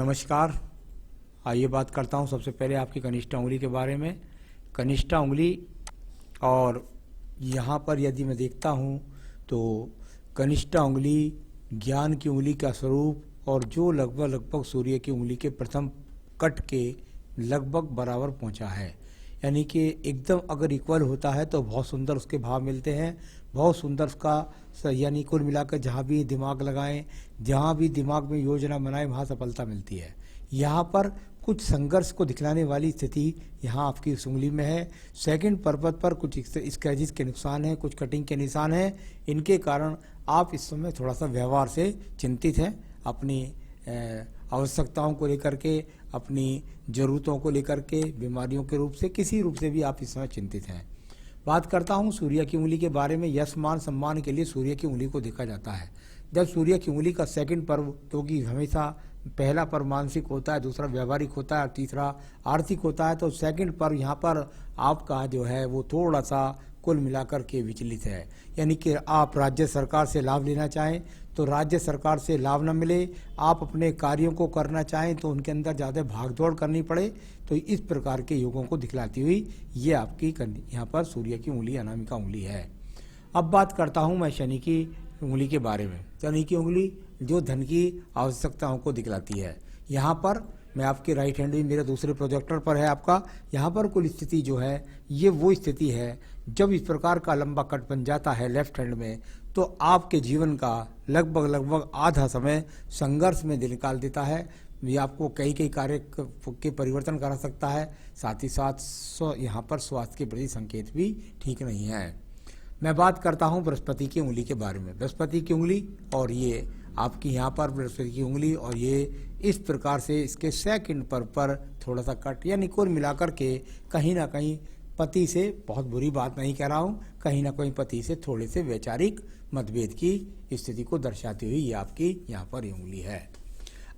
नमस्कार। आइए बात करता हूँ सबसे पहले आपकी कनिष्ठा उंगली के बारे में। कनिष्ठा उंगली, और यहाँ पर यदि मैं देखता हूँ तो कनिष्ठा उंगली ज्ञान की उंगली का स्वरूप और जो लगभग सूर्य की उंगली के प्रथम कट के लगभग बराबर पहुँचा है, यानी कि एकदम अगर इक्वल होता है तो बहुत सुंदर उसके भाव मिलते हैं, बहुत सुंदर उसका यानी कुल मिलाकर जहाँ भी दिमाग लगाएं, जहाँ भी दिमाग में योजना बनाएं, वहाँ सफलता मिलती है। यहाँ पर कुछ संघर्ष को दिखलाने वाली स्थिति यहाँ आपकी उस उंगली में है। सेकंड पर्वत पर कुछ स्क्रैचेस के नुकसान हैं, कुछ कटिंग के निशान हैं। इनके कारण आप इस समय थोड़ा सा व्यवहार से चिंतित हैं, अपनी आवश्यकताओं को लेकर के, अपनी ज़रूरतों को लेकर के, बीमारियों के रूप से, किसी रूप से भी आप इस समय चिंतित हैं। बात करता हूँ सूर्य की उंगली के बारे में। यश मान सम्मान के लिए सूर्य की उंगली को देखा जाता है। जब सूर्य की उंगली का सेकंड पर्व, क्योंकि हमेशा पहला पर्व मानसिक होता है, दूसरा व्यवहारिक होता है और तीसरा आर्थिक होता है, तो सेकंड पर्व यहाँ पर आपका जो है वो थोड़ा सा कुल मिलाकर के विचलित है। यानी कि आप राज्य सरकार से लाभ लेना चाहें तो राज्य सरकार से लाभ न मिले, आप अपने कार्यों को करना चाहें तो उनके अंदर ज़्यादा भागदौड़ करनी पड़े, तो इस प्रकार के योगों को दिखलाती हुई ये आपकी यहाँ पर सूर्य की उंगली अनामिका उंगली है। अब बात करता हूँ मैं शनि की उंगली के बारे में। शनि की उंगली जो धन की आवश्यकताओं को दिखलाती है। यहाँ पर मैं आपके राइट हैंड भी मेरे दूसरे प्रोजेक्टर पर है आपका। यहाँ पर कुल स्थिति जो है ये वो स्थिति है जब इस प्रकार का लंबा कट बन जाता है लेफ्ट हैंड में, तो आपके जीवन का लगभग आधा समय संघर्ष में निकाल देता है। ये आपको कई कार्य के परिवर्तन करा सकता है। साथ ही साथ यहाँ पर स्वास्थ्य के प्रति संकेत भी ठीक नहीं है। मैं बात करता हूँ बृहस्पति की उंगली के बारे में। बृहस्पति की उंगली और ये आपकी यहाँ पर बृहस्पति की उंगली, और ये इस प्रकार से इसके सेकंड पर थोड़ा सा कट, यानी कुल मिलाकर के कहीं ना कहीं पति से, बहुत बुरी बात नहीं कह रहा हूँ, कहीं ना कहीं पति से थोड़े से वैचारिक मतभेद की स्थिति को दर्शाती हुई ये आपकी यहाँ पर उंगली है।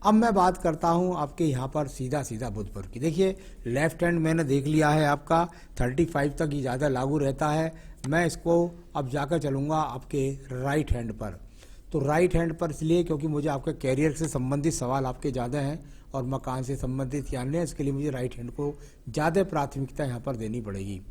अब मैं बात करता हूँ आपके यहाँ पर सीधा बुध पर की। देखिए लेफ्ट हैंड मैंने देख लिया है आपका 35 तक ही ज़्यादा लागू रहता है। मैं इसको अब जाकर चलूँगा आपके राइट हैंड पर। तो राइट हैंड पर इसलिए क्योंकि मुझे आपके कैरियर से संबंधित सवाल आपके ज़्यादा हैं और मकान से संबंधित जानने हैं, इसके लिए मुझे राइट हैंड को ज़्यादा प्राथमिकता यहाँ पर देनी पड़ेगी।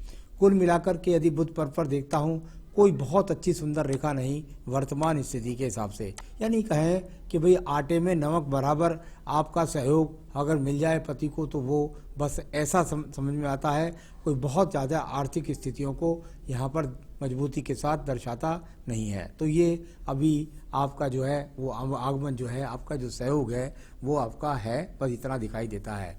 कुल मिलाकर के यदि बुध पर देखता हूँ, कोई बहुत अच्छी सुंदर रेखा नहीं वर्तमान स्थिति के हिसाब से। यानी कहें कि भाई आटे में नमक बराबर आपका सहयोग अगर मिल जाए पति को तो वो बस ऐसा समझ में आता है। कोई बहुत ज़्यादा आर्थिक स्थितियों को यहाँ पर मजबूती के साथ दर्शाता नहीं है। तो ये अभी आपका जो है वो आगमन जो है, आपका जो सहयोग है वो आपका है, बस इतना दिखाई देता है।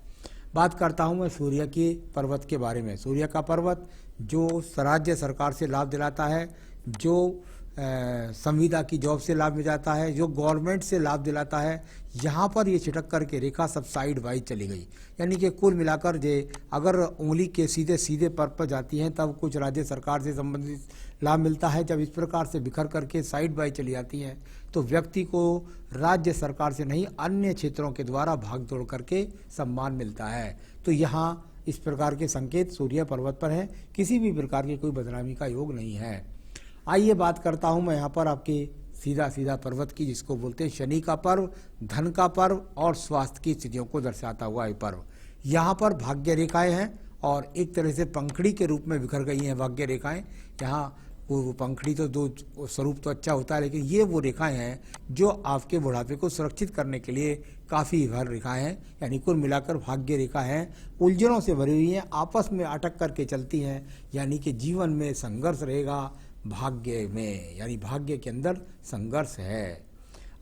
बात करता हूँ मैं सूर्य के पर्वत के बारे में। सूर्य का पर्वत जो राज्य सरकार से लाभ दिलाता है, जो संविदा की जॉब से लाभ मिल जाता है, जो गवर्नमेंट से लाभ दिलाता है, यहाँ पर ये छिटक करके रेखा सब साइड वाइज चली गई। यानी कि कुल मिलाकर अगर उंगली के सीधे पर जाती हैं तब कुछ राज्य सरकार से संबंधित लाभ मिलता है। जब इस प्रकार से बिखर करके साइड बाई चली जाती हैं तो व्यक्ति को राज्य सरकार से नहीं अन्य क्षेत्रों के द्वारा भाग दौड़ करके सम्मान मिलता है। तो यहाँ इस प्रकार के संकेत सूर्य पर्वत पर है। किसी भी प्रकार की कोई बदनामी का योग नहीं है। आइए बात करता हूँ मैं यहाँ पर आपके सीधा पर्वत की, जिसको बोलते हैं शनि का पर्व, धन का पर्व और स्वास्थ्य की स्थितियों को दर्शाता हुआ ये पर्व। यहाँ पर भाग्य रेखाएं हैं और एक तरह से पंखड़ी के रूप में बिखर गई हैं भाग्य रेखाएं। यहाँ वो पंखड़ी तो दो स्वरूप तो अच्छा होता है, लेकिन ये वो रेखाएं हैं जो आपके बुढ़ापे को सुरक्षित करने के लिए काफ़ी भर रेखाएं हैं। यानी कुल मिलाकर भाग्य रेखा हैं, उलझनों से भरी हुई हैं, आपस में अटक करके चलती हैं। यानी कि जीवन में संघर्ष रहेगा भाग्य में, यानी भाग्य के अंदर संघर्ष है।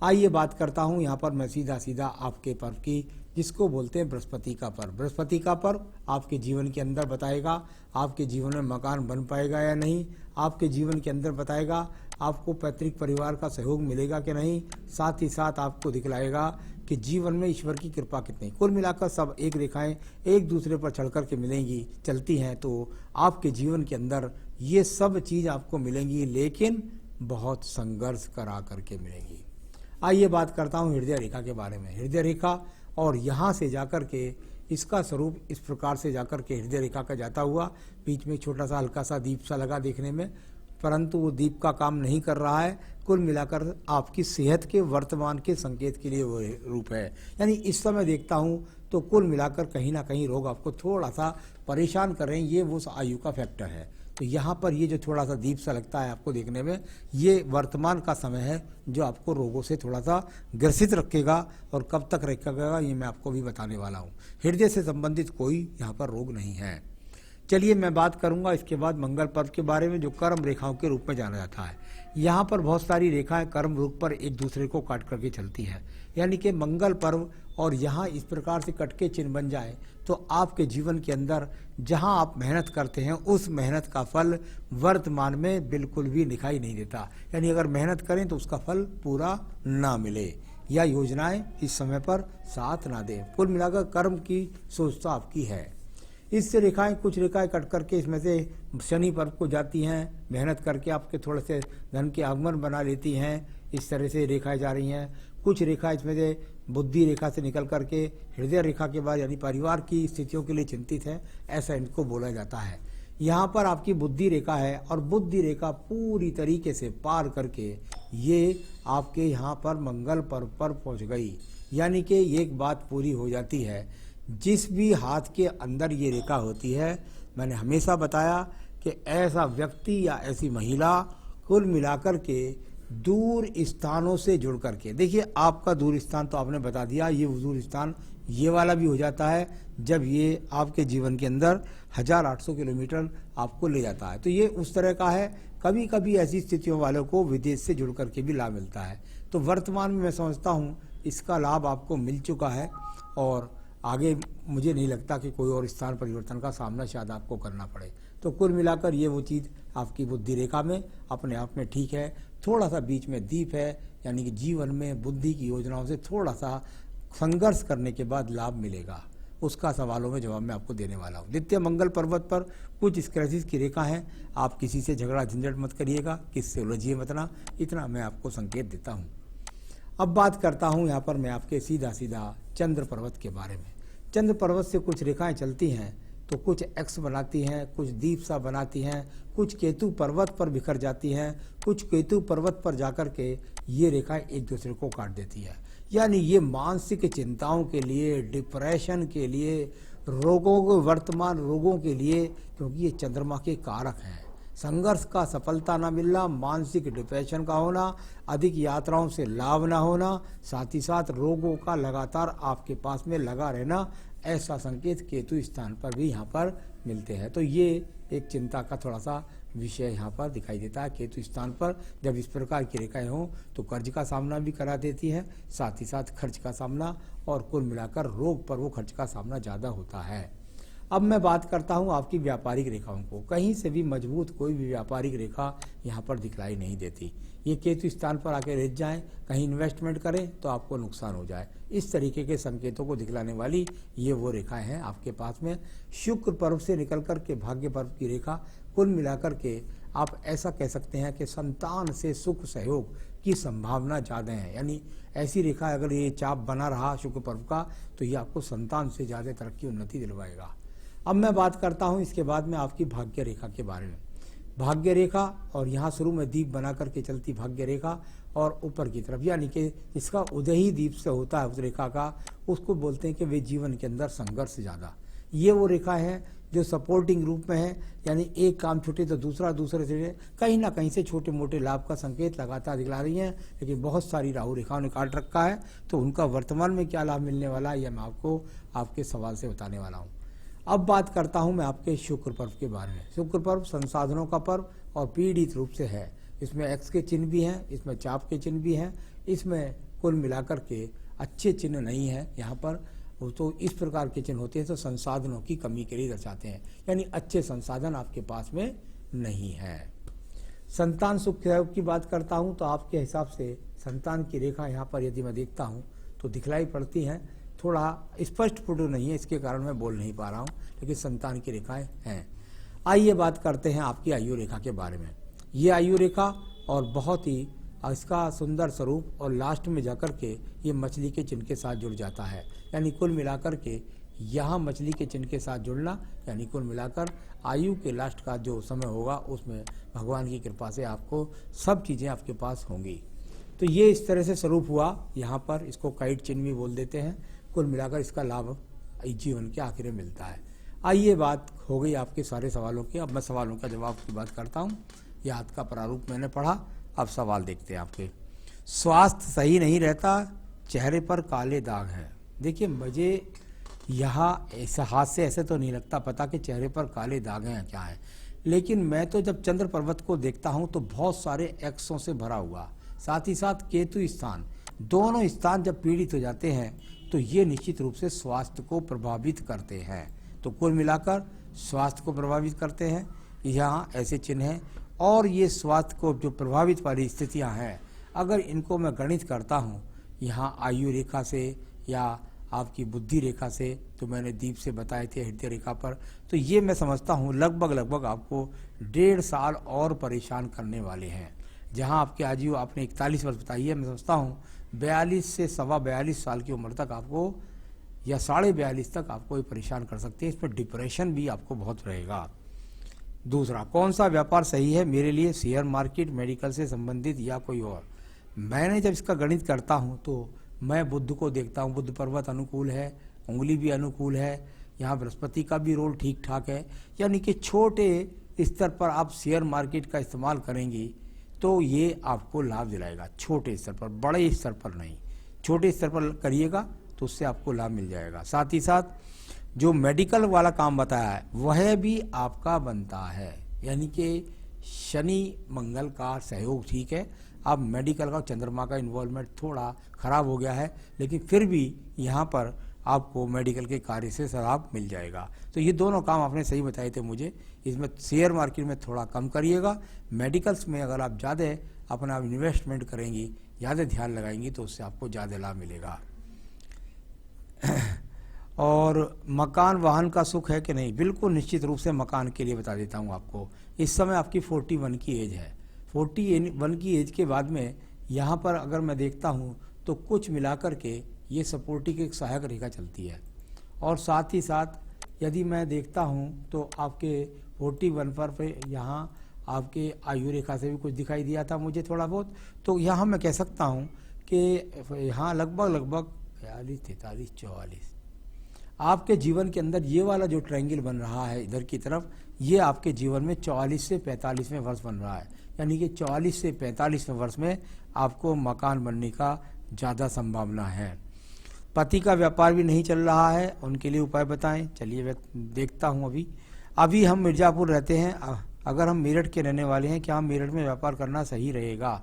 आइए बात करता हूँ यहाँ पर मैं सीधा आपके पर्व की, जिसको बोलते हैं बृहस्पति का पर्व। बृहस्पति का पर्व आपके जीवन के अंदर बताएगा आपके जीवन में मकान बन पाएगा या नहीं, आपके जीवन के अंदर बताएगा आपको पैतृक परिवार का सहयोग मिलेगा कि नहीं, साथ ही साथ आपको दिखलाएगा कि जीवन में ईश्वर की कृपा कितनी। कुल मिलाकर सब एक रेखाएं एक दूसरे पर चढ़ कर के मिलेंगी, चलती हैं, तो आपके जीवन के अंदर ये सब चीज़ आपको मिलेंगी, लेकिन बहुत संघर्ष करा करके मिलेंगी। आइए बात करता हूँ हृदय रेखा के बारे में। हृदय रेखा, और यहाँ से जाकर के इसका स्वरूप इस प्रकार से जाकर के हृदय रेखा का जाता हुआ बीच में छोटा सा हल्का सा दीप सा लगा देखने में, परंतु वो दीप का काम नहीं कर रहा है। कुल मिलाकर आपकी सेहत के वर्तमान के संकेत के लिए वो रूप है। यानी इस समय देखता हूँ तो कुल मिलाकर कहीं ना कहीं रोग आपको थोड़ा सा परेशान कर रहे हैं, ये वो आयु का फैक्टर है। तो यहाँ पर ये जो थोड़ा सा दीप सा लगता है आपको देखने में, ये वर्तमान का समय है जो आपको रोगों से थोड़ा सा ग्रसित रखेगा, और कब तक रखेगा ये मैं आपको भी बताने वाला हूँ। हृदय से संबंधित कोई यहाँ पर रोग नहीं है। चलिए मैं बात करूंगा इसके बाद मंगल पर्व के बारे में, जो कर्म रेखाओं के रूप में जाना जाता है। यहाँ पर बहुत सारी रेखाएं कर्म रूप पर एक दूसरे को काट करके चलती हैं, यानी कि मंगल पर्व और यहाँ इस प्रकार से कट के चिन्ह बन जाए तो आपके जीवन के अंदर जहाँ आप मेहनत करते हैं उस मेहनत का फल वर्तमान में बिल्कुल भी दिखाई नहीं देता। यानी अगर मेहनत करें तो उसका फल पूरा ना मिले, या योजनाएं इस समय पर साथ ना दें। कुल मिलाकर कर्म की सोचता आपकी है। इससे रेखाएं, कुछ रेखाएं कट करके इसमें से शनि पर्व को जाती हैं, मेहनत करके आपके थोड़े से धन के आगमन बना लेती हैं। इस तरह से रेखाएं जा रही हैं। कुछ रेखा इसमें से बुद्धि रेखा से निकल करके हृदय रेखा के बाद यानी परिवार की स्थितियों के लिए चिंतित है, ऐसा इनको बोला जाता है। यहाँ पर आपकी बुद्धि रेखा है, और बुद्धि रेखा पूरी तरीके से पार करके ये आपके यहाँ पर मंगल पर्व पर पहुँच गई। यानी कि एक बात पूरी हो जाती है, जिस भी हाथ के अंदर ये रेखा होती है, मैंने हमेशा बताया कि ऐसा व्यक्ति या ऐसी महिला कुल मिलाकर के दूर स्थानों से जुड़ करके, देखिए आपका दूर स्थान तो आपने बता दिया, ये दूर स्थान ये वाला भी हो जाता है जब ये आपके जीवन के अंदर 1800 किलोमीटर आपको ले जाता है, तो ये उस तरह का है। कभी कभी ऐसी स्थितियों वालों को विदेश से जुड़ करके भी लाभ मिलता है। तो वर्तमान में मैं समझता हूँ इसका लाभ आपको मिल चुका है, और आगे मुझे नहीं लगता कि कोई और स्थान परिवर्तन का सामना शायद आपको करना पड़े। तो कुल मिलाकर ये वो चीज़ आपकी बुद्धि रेखा में अपने आप में ठीक है। थोड़ा सा बीच में दीप है, यानी कि जीवन में बुद्धि की योजनाओं से थोड़ा सा संघर्ष करने के बाद लाभ मिलेगा। उसका सवालों में जवाब मैं आपको देने वाला हूँ। द्वितीय मंगल पर्वत पर कुछ स्क्रैचेस की रेखा है। आप किसी से झगड़ा झंझट मत करिएगा, किससे उलझिए मत ना, इतना मैं आपको संकेत देता हूँ। अब बात करता हूँ यहाँ पर मैं आपके सीधा सीधा चंद्र पर्वत के बारे में। चंद्र पर्वत से कुछ रेखाएं चलती हैं तो कुछ एक्स बनाती हैं, कुछ दीप सा बनाती हैं, कुछ केतु पर्वत पर बिखर जाती हैं, कुछ केतु पर्वत पर जाकर के ये रेखाएं एक दूसरे को काट देती है। यानी ये मानसिक चिंताओं के लिए, डिप्रेशन के लिए, रोगों को, वर्तमान रोगों के लिए, क्योंकि ये चंद्रमा के कारक हैं। संघर्ष का सफलता ना मिलना, मानसिक डिप्रेशन का होना, अधिक यात्राओं से लाभ ना होना, साथ ही साथ रोगों का लगातार आपके पास में लगा रहना, ऐसा संकेत केतु स्थान पर भी यहाँ पर मिलते हैं। तो ये एक चिंता का थोड़ा सा विषय यहाँ पर दिखाई देता है। केतु स्थान पर जब इस प्रकार की रेखाएं हों तो कर्ज का सामना भी करा देती है, साथ ही साथ खर्च का सामना, और कुल मिलाकर रोग पर वो खर्च का सामना ज़्यादा होता है। अब मैं बात करता हूँ आपकी व्यापारिक रेखाओं को। कहीं से भी मजबूत कोई भी व्यापारिक रेखा यहाँ पर दिखलाई नहीं देती। ये केतु स्थान पर आके रह जाएं, कहीं इन्वेस्टमेंट करें तो आपको नुकसान हो जाए, इस तरीके के संकेतों को दिखलाने वाली ये वो रेखाएं हैं आपके पास में। शुक्र पर्व से निकल कर के भाग्य पर्व की रेखा, कुल मिलाकर के आप ऐसा कह सकते हैं कि संतान से सुख सहयोग की संभावना ज़्यादा है। यानी ऐसी रेखा अगर ये चाप बना रहा शुक्र पर्व का तो ये आपको संतान से ज़्यादा तरक्की उन्नति दिलवाएगा। अब मैं बात करता हूँ इसके बाद में आपकी भाग्य रेखा के बारे में। भाग्य रेखा, और यहाँ शुरू में दीप बना करके चलती भाग्य रेखा, और ऊपर की तरफ यानी कि इसका उदय ही दीप से होता है उस रेखा का, उसको बोलते हैं कि वे जीवन के अंदर संघर्ष ज़्यादा। ये वो रेखा है जो सपोर्टिंग रूप में है, यानी एक काम छूटे तो दूसरा, दूसरे से कहीं ना कहीं से छोटे मोटे लाभ का संकेत लगातार दिखला रही हैं। लेकिन बहुत सारी राहु रेखाओं ने काट रखा है, तो उनका वर्तमान में क्या लाभ मिलने वाला है यह मैं आपको आपके सवाल से बताने वाला हूँ। अब बात करता हूं मैं आपके शुक्र पर्व के बारे में। शुक्र पर्व संसाधनों का पर्व और पीड़ित रूप से है। इसमें एक्स के चिन्ह भी हैं, इसमें चाप के चिन्ह भी हैं, इसमें कुल मिलाकर के अच्छे चिन्ह नहीं है यहाँ पर। तो इस प्रकार के चिन्ह होते हैं तो संसाधनों की कमी के लिए दर्शाते हैं, यानी अच्छे संसाधन आपके पास में नहीं है। संतान सुख सहयोग की बात करता हूँ तो आपके हिसाब से संतान की रेखा यहाँ पर यदि मैं देखता हूँ तो दिखलाई पड़ती हैं, थोड़ा स्पष्ट फोटो नहीं है, इसके कारण मैं बोल नहीं पा रहा हूँ, लेकिन संतान की रेखाएं हैं। आइए बात करते हैं आपकी आयु रेखा के बारे में। ये आयु रेखा और बहुत ही इसका सुंदर स्वरूप, और लास्ट में जाकर के ये मछली के चिन्ह के साथ जुड़ जाता है। यानी कुल मिलाकर के यहाँ मछली के चिन्ह के साथ जुड़ना, यानी कुल मिलाकर आयु के लास्ट का जो समय होगा उसमें भगवान की कृपा से आपको सब चीज़ें आपके पास होंगी। तो ये इस तरह से स्वरूप हुआ यहाँ पर, इसको काइट चिन्ह भी बोल देते हैं। कुल मिलाकर इसका लाभ जीवन के आखिर में मिलता है। आइए, बात हो गई आपके सारे सवालों की, अब मैं सवालों का जवाब की बात करता हूँ। याद का प्रारूप मैंने पढ़ा, अब सवाल देखते हैं आपके। स्वास्थ्य सही नहीं रहता, चेहरे पर काले दाग हैं। देखिए, मुझे यहाँ ऐसा हाथ से ऐसे तो नहीं लगता पता कि चेहरे पर काले दाग हैं क्या है, लेकिन मैं तो जब चंद्र पर्वत को देखता हूँ तो बहुत सारे एक्सों से भरा हुआ, साथ ही साथ केतु स्थान, दोनों स्थान जब पीड़ित हो जाते हैं तो ये निश्चित रूप से स्वास्थ्य को प्रभावित करते हैं। तो कुल मिलाकर स्वास्थ्य को प्रभावित करते हैं, यहाँ ऐसे चिन्ह हैं। और ये स्वास्थ्य को जो प्रभावित वाली स्थितियाँ हैं, अगर इनको मैं गणित करता हूँ यहाँ आयु रेखा से या आपकी बुद्धि रेखा से, तो मैंने दीप से बताए थे हृदय रेखा पर, तो ये मैं समझता हूँ लगभग आपको 1.5 साल और परेशान करने वाले हैं। जहाँ आपकी आयु आपने 41 वर्ष बताई है, मैं समझता हूँ 42 से 42.25 साल की उम्र तक आपको, या 42.5 तक आपको ये परेशान कर सकते हैं। इस पर डिप्रेशन भी आपको बहुत रहेगा। दूसरा, कौन सा व्यापार सही है मेरे लिए, शेयर मार्केट, मेडिकल से संबंधित या कोई और। मैंने जब इसका गणित करता हूँ तो मैं बुध को देखता हूँ, बुध पर्वत अनुकूल है, उंगली भी अनुकूल है, यहाँ बृहस्पति का भी रोल ठीक ठाक है, यानी कि छोटे स्तर पर आप शेयर मार्केट का इस्तेमाल करेंगी तो ये आपको लाभ दिलाएगा। छोटे स्तर पर, बड़े स्तर पर नहीं, छोटे स्तर पर करिएगा तो उससे आपको लाभ मिल जाएगा। साथ ही साथ जो मेडिकल वाला काम बताया है वह भी आपका बनता है, यानी कि शनि मंगल का सहयोग ठीक है। अब मेडिकल का चंद्रमा का इन्वॉल्वमेंट थोड़ा खराब हो गया है, लेकिन फिर भी यहाँ पर आपको मेडिकल के कार्य से लाभ मिल जाएगा। तो ये दोनों काम आपने सही बताए थे मुझे। इसमें शेयर मार्केट में थोड़ा कम करिएगा, मेडिकल्स में अगर आप ज़्यादा अपना इन्वेस्टमेंट करेंगी, ज़्यादा ध्यान लगाएंगी तो उससे आपको ज़्यादा लाभ मिलेगा। और मकान वाहन का सुख है कि नहीं, बिल्कुल निश्चित रूप से मकान के लिए बता देता हूँ आपको। इस समय आपकी 41 की एज है, 41 की एज के बाद में यहाँ पर अगर मैं देखता हूँ तो कुछ मिलाकर के ये सपोर्टिव की एक सहायक रेखा चलती है। और साथ ही साथ यदि मैं देखता हूँ तो आपके 41 पर यहाँ आपके आयु रेखा से भी कुछ दिखाई दिया था मुझे थोड़ा बहुत, तो यहाँ मैं कह सकता हूँ कि यहाँ लगभग 42, 43, 44 आपके जीवन के अंदर ये वाला जो ट्रायंगल बन रहा है इधर की तरफ, ये आपके जीवन में 44 से 45वें वर्ष बन रहा है, यानी कि 44 से 45वें वर्ष में आपको मकान बनने का ज़्यादा संभावना है। पति का व्यापार भी नहीं चल रहा है, उनके लिए उपाय बताएं। चलिए मैं देखता हूं। अभी हम मिर्ज़ापुर रहते हैं, अगर हम मेरठ के रहने वाले हैं, क्या हम मेरठ में व्यापार करना सही रहेगा।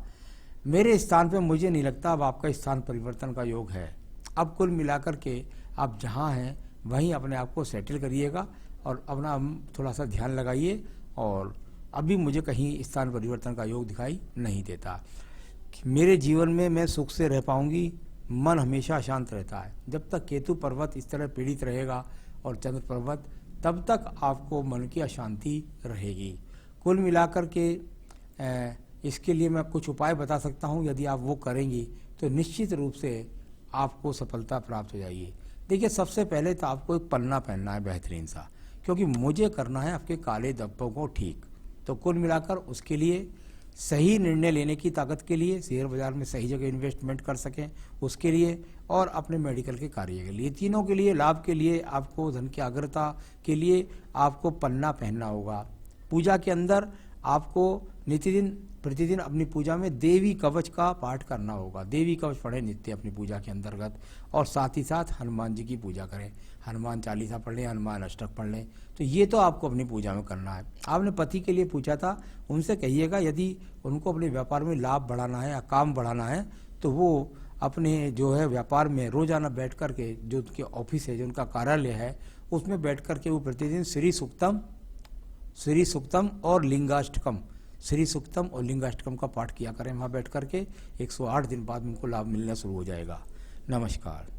मेरे स्थान पे मुझे नहीं लगता अब आपका स्थान परिवर्तन का योग है। अब कुल मिलाकर के आप जहाँ हैं वहीं अपने आप को सेटल करिएगा और अपना थोड़ा सा ध्यान लगाइए। और अभी मुझे कहीं स्थान परिवर्तन का योग दिखाई नहीं देता। मेरे जीवन में मैं सुख से रह पाऊंगी, मन हमेशा अशांत रहता है। जब तक केतु पर्वत इस तरह पीड़ित रहेगा और चंद्र पर्वत, तब तक आपको मन की अशांति रहेगी। कुल मिलाकर के इसके लिए मैं कुछ उपाय बता सकता हूँ, यदि आप वो करेंगी तो निश्चित रूप से आपको सफलता प्राप्त हो जाएगी। देखिए, सबसे पहले तो आपको एक पन्ना पहनना है बेहतरीन सा, क्योंकि मुझे करना है आपके काले धब्बों को ठीक। तो कुल मिलाकर उसके लिए सही निर्णय लेने की ताकत के लिए, शेयर बाजार में सही जगह इन्वेस्टमेंट कर सकें उसके लिए, और अपने मेडिकल के कार्य के लिए, तीनों के लिए लाभ के लिए आपको धन की अग्रता के लिए आपको पन्ना पहनना होगा। पूजा के अंदर आपको प्रतिदिन अपनी पूजा में देवी कवच का पाठ करना होगा। देवी कवच पढ़ें नित्य अपनी पूजा के अंतर्गत, और साथ ही साथ हनुमान जी की पूजा करें, हनुमान चालीसा पढ़ लें, हनुमान अष्टक पढ़ लें। तो ये तो आपको अपनी पूजा में करना है। आपने पति के लिए पूछा था, उनसे कहिएगा यदि उनको अपने व्यापार में लाभ बढ़ाना है या काम बढ़ाना है तो वो अपने जो है व्यापार में रोजाना बैठ कर के, जो उनके ऑफिस है, जो उनका कार्यालय है, उसमें बैठ कर के वो प्रतिदिन श्री सूक्तम और लिंगाष्टकम का पाठ किया करें वहाँ बैठ करके। 108 दिन बाद उनको लाभ मिलना शुरू हो जाएगा। नमस्कार।